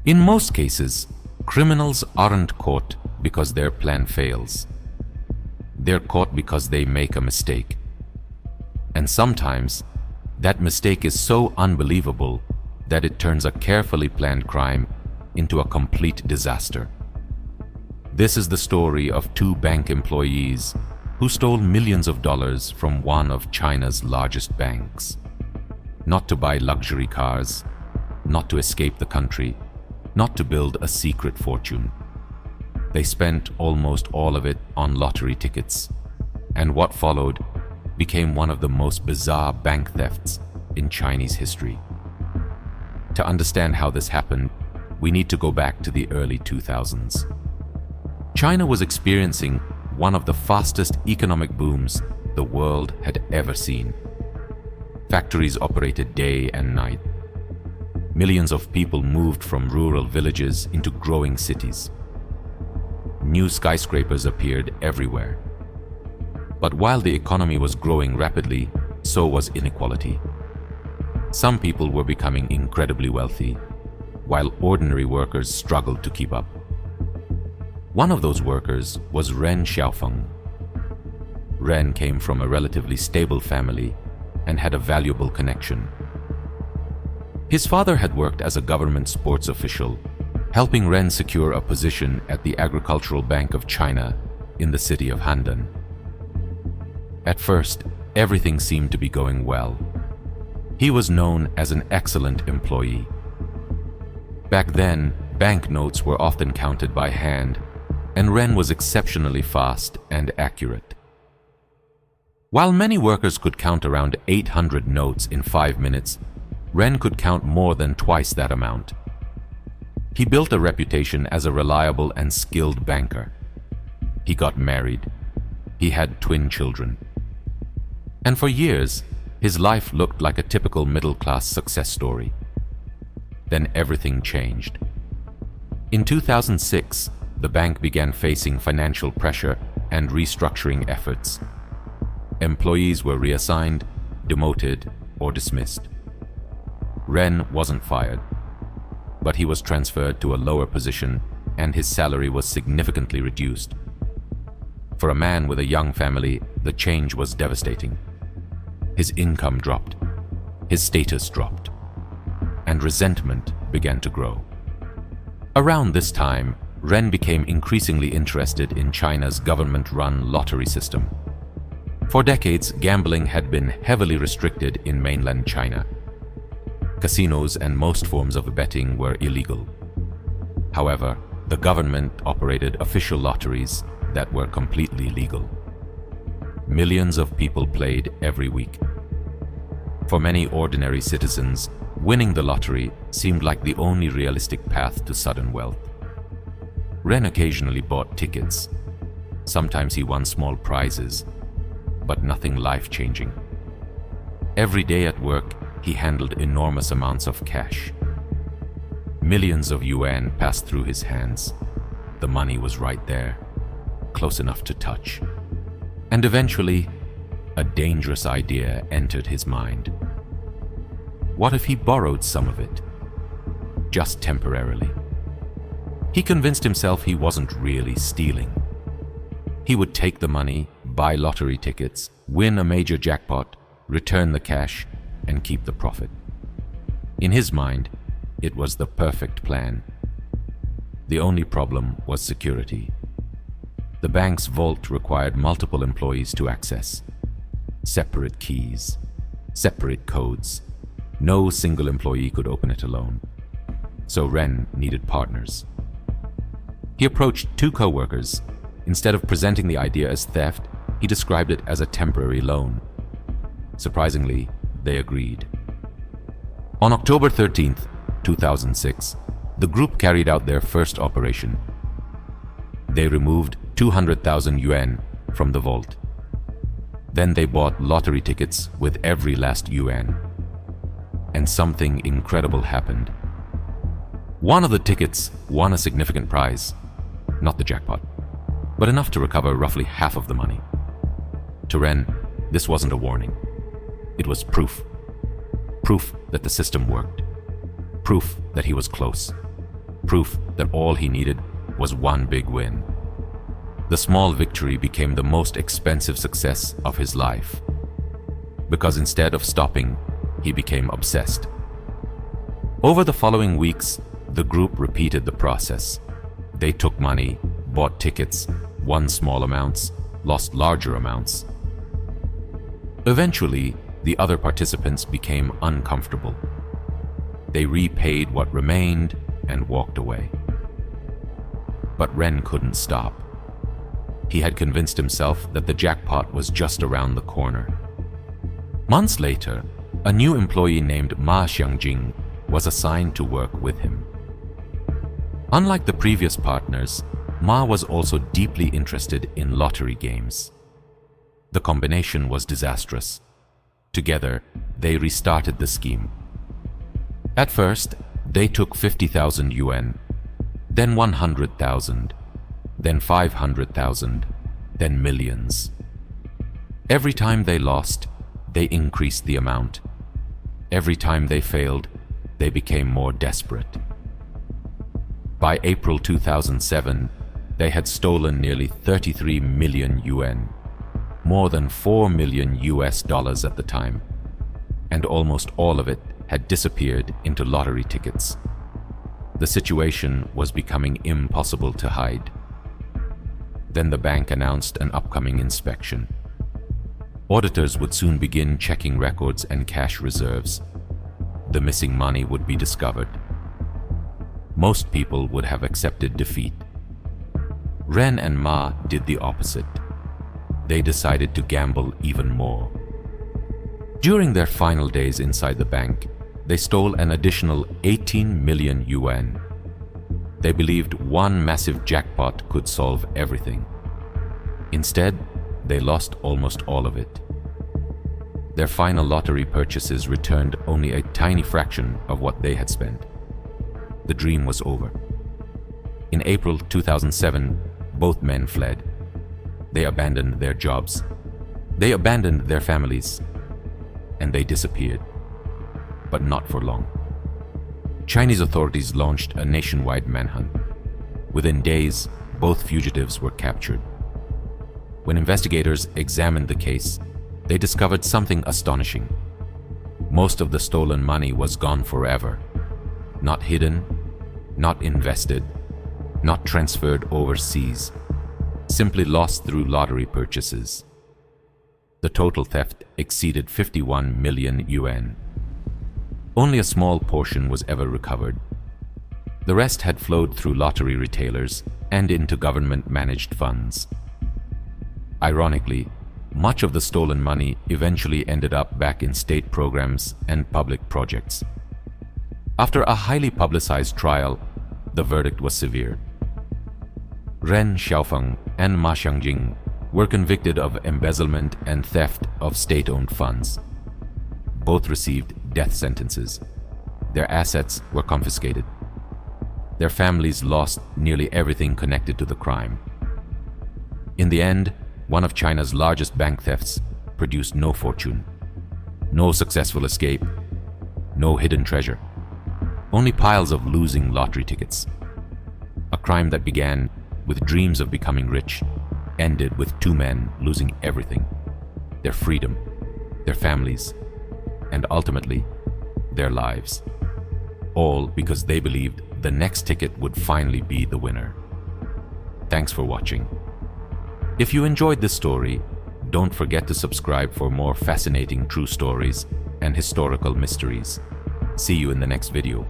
In most cases, criminals aren't caught because their plan fails. They're caught because they make a mistake. And sometimes, that mistake is so unbelievable that it turns a carefully planned crime into a complete disaster. This is the story of two bank employees who stole millions of dollars from one of China's largest banks. Not to buy luxury cars, not to escape the country, not to build a secret fortune. They spent almost all of it on lottery tickets, and what followed became one of the most bizarre bank thefts in Chinese history. To understand how this happened, we need to go back to the early 2000s. China was experiencing one of the fastest economic booms the world had ever seen. Factories operated day and night. Millions of people moved from rural villages into growing cities. New skyscrapers appeared everywhere. But while the economy was growing rapidly, so was inequality. Some people were becoming incredibly wealthy, while ordinary workers struggled to keep up. One of those workers was Ren Xiaofeng. Ren came from a relatively stable family and had a valuable connection. His father had worked as a government sports official, helping Ren secure a position at the Agricultural Bank of China in the city of Handan. At first, everything seemed to be going well. He was known as an excellent employee. Back then, banknotes were often counted by hand, and Ren was exceptionally fast and accurate. While many workers could count around 800 notes in 5 minutes, Ren could count more than twice that amount. He built a reputation as a reliable and skilled banker. He got married. He had twin children. And for years, his life looked like a typical middle-class success story. Then everything changed. In 2006, the bank began facing financial pressure and restructuring efforts. Employees were reassigned, demoted, or dismissed. Ren wasn't fired, but he was transferred to a lower position and his salary was significantly reduced. For a man with a young family, the change was devastating. His income dropped, his status dropped, and resentment began to grow. Around this time, Ren became increasingly interested in China's government-run lottery system. For decades, gambling had been heavily restricted in mainland China. Casinos and most forms of betting were illegal. However, the government operated official lotteries that were completely legal. Millions of people played every week. For many ordinary citizens, winning the lottery seemed like the only realistic path to sudden wealth. Ren occasionally bought tickets. Sometimes he won small prizes, but nothing life-changing. Every day at work, he handled enormous amounts of cash. Millions of yuan passed through his hands. The money was right there, close enough to touch. And eventually, a dangerous idea entered his mind. What if he borrowed some of it? Just temporarily. He convinced himself he wasn't really stealing. He would take the money, buy lottery tickets, win a major jackpot, return the cash, and keep the profit. In his mind, it was the perfect plan. The only problem was security. The bank's vault required multiple employees to access. Separate keys, separate codes. No single employee could open it alone. So Ren needed partners. He approached two co-workers. Instead of presenting the idea as theft, he described it as a temporary loan. Surprisingly, they agreed. On October 13th, 2006, the group carried out their first operation. They removed 200,000 yuan from the vault. Then they bought lottery tickets with every last yuan. And something incredible happened. One of the tickets won a significant prize, not the jackpot, but enough to recover roughly half of the money. To Ren, this wasn't a warning. It was proof. Proof that the system worked. Proof that he was close. proof that all he needed was one big win. The small victory became the most expensive success of his life, because instead of stopping, he became obsessed. Over the following weeks, the group repeated the process. They took money, bought tickets, won small amounts, lost larger amounts. Eventually, the other participants became uncomfortable. They repaid what remained and walked away. But Ren couldn't stop. He had convinced himself that the jackpot was just around the corner. Months later, a new employee named Ma Xiangjing was assigned to work with him. Unlike the previous partners, Ma was also deeply interested in lottery games. The combination was disastrous. Together, they restarted the scheme. At first, they took 50,000 yuan, then 100,000, then 500,000, then millions. Every time they lost, they increased the amount. Every time they failed, they became more desperate. By April 2007, they had stolen nearly 33 million yuan, more than $4 million at the time, and almost all of it had disappeared into lottery tickets. The situation was becoming impossible to hide. Then the bank announced an upcoming inspection. Auditors would soon begin checking records and cash reserves. The missing money would be discovered. Most people would have accepted defeat. Ren and Ma did the opposite. They decided to gamble even more. During their final days inside the bank, they stole an additional 18 million yuan. They believed one massive jackpot could solve everything. Instead, they lost almost all of it. Their final lottery purchases returned only a tiny fraction of what they had spent. The dream was over. In April 2007, both men fled. They abandoned their jobs. They abandoned their families. And they disappeared. But not for long. Chinese authorities launched a nationwide manhunt. Within days, both fugitives were captured. When investigators examined the case, they discovered something astonishing. Most of the stolen money was gone forever. Not hidden, not invested, not transferred overseas. Simply lost through lottery purchases. The total theft exceeded 51 million yuan. Only a small portion was ever recovered. The rest had flowed through lottery retailers and into government-managed funds. Ironically, much of the stolen money eventually ended up back in state programs and public projects. After a highly publicized trial, the verdict was severe. Ren Xiaofeng and Ma Xiangjing were convicted of embezzlement and theft of state-owned funds. Both received death sentences. Their assets were confiscated. Their families lost nearly everything connected to the crime. In the end, one of China's largest bank thefts produced no fortune, no successful escape, no hidden treasure, only piles of losing lottery tickets. A crime that began with dreams of becoming rich ended with two men losing everything: their freedom, their families, and ultimately, their lives. All because they believed the next ticket would finally be the winner. Thanks for watching. If you enjoyed this story, don't forget to subscribe for more fascinating true stories and historical mysteries. See you in the next video.